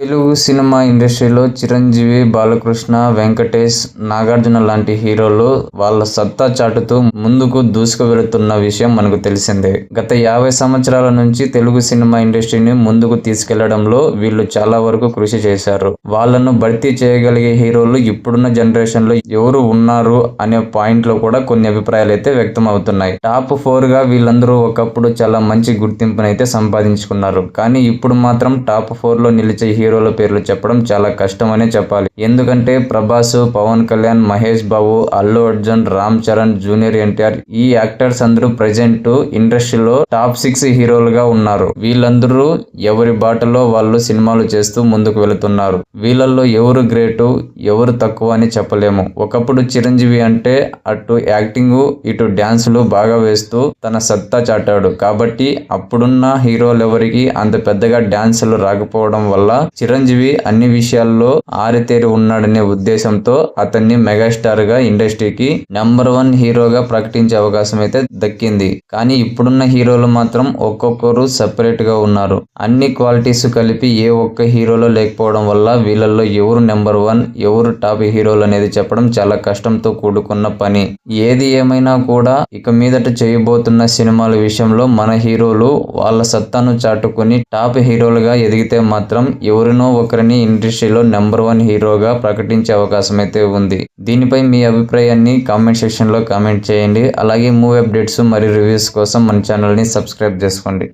Telugu cinema ఇండస్ట్రీలో చిరంజీవి, బాలకృష్ణ, వెంకటేష్, నాగార్జున లాంటి హీరోలు వాళ్ళ సత్తా చాటుతూ ముందుకు దూసుకు వెళుతున్న విషయం మనకు తెలిసిందే. గత 50 సంవత్సరాల నుంచి తెలుగు సినిమా ఇండస్ట్రీని ముందుకు తీసుకెళ్లడంలో వీళ్ళు చాలా వరకు కృషి చేశారు. వాళ్ళను భర్తీ చేయగలిగే హీరోలు ఇప్పుడున్న జనరేషన్ లో ఎవరు ఉన్నారు అనే పాయింట్ లో కూడా కొన్ని అభిప్రాయాలు అయితే వ్యక్తం అవుతున్నాయి. టాప్ 4 గా వీళ్ళందరూ ఒకప్పుడు చాలా మంచి గుర్తింపునైతే సంపాదించుకున్నారు. కానీ ఇప్పుడు మాత్రం టాప్ 4 లో నిలిచే హీరోల పేర్లు చెప్పడం చాలా కష్టమనే చెప్పాలి. ఎందుకంటే ప్రభాస్, పవన్ కళ్యాణ్, మహేష్ బాబు, అల్లు అర్జున్, రామ్ చరణ్, జూనియర్ ఎన్టీఆర్ ఈ యాక్టర్స్ అందరూ ప్రెజెంట్ ఇండస్ట్రీలో టాప్ 6 హీరోలుగా ఉన్నారు. వీళ్ళందరూ ఎవరి బాటలో వాళ్ళు సినిమాలు చేస్తూ ముందుకు వెళుతున్నారు. వీళ్ళల్లో ఎవరు గ్రేటు, ఎవరు తక్కువ అని చెప్పలేము. ఒకప్పుడు చిరంజీవి అంటే అటు యాక్టింగ్, ఇటు డ్యాన్సులు బాగా వేస్తూ తన సత్తా చాటాడు. కాబట్టి అప్పుడున్న హీరోలెవరికి అంత పెద్దగా డ్యాన్సులు రాకపోవడం వల్ల చిరంజీవి అన్ని విషయాల్లో ఆరితేరి ఉన్నాడనే ఉద్దేశంతో అతన్ని మెగాస్టార్ గా ఇండస్ట్రీకి నెంబర్ 1 హీరోగా ప్రకటించే అవకాశం అయితే దక్కింది. కానీ ఇప్పుడున్న హీరోలు మాత్రం ఒక్కొక్కరు సెపరేట్ గా ఉన్నారు. అన్ని క్వాలిటీస్ కలిపి ఏ ఒక్క హీరోలో లేకపోవడం వల్ల వీళ్ళల్లో ఎవరు నెంబర్ 1, ఎవరు టాప్ హీరోలు అనేది చెప్పడం చాలా కష్టంతో కూడుకున్న పని. ఏది ఏమైనా కూడా ఇక మీదట చేయబోతున్న సినిమాల విషయంలో మన హీరోలు వాళ్ళ సత్తాను చాటుకుని టాప్ హీరోలుగా ఎదిగితే మాత్రం ఎవరినో ఒకరిని ఇండస్ట్రీలో నెంబర్ 1 హీరోగా ప్రకటించే అవకాశం అయితే ఉంది. దీనిపై మీ అభిప్రాయాన్ని కామెంట్ సెక్షన్ లో కామెంట్ చేయండి. అలాగే మూవీ అప్డేట్స్ మరియు రివ్యూస్ కోసం మన ఛానల్ ని సబ్స్క్రైబ్ చేసుకోండి.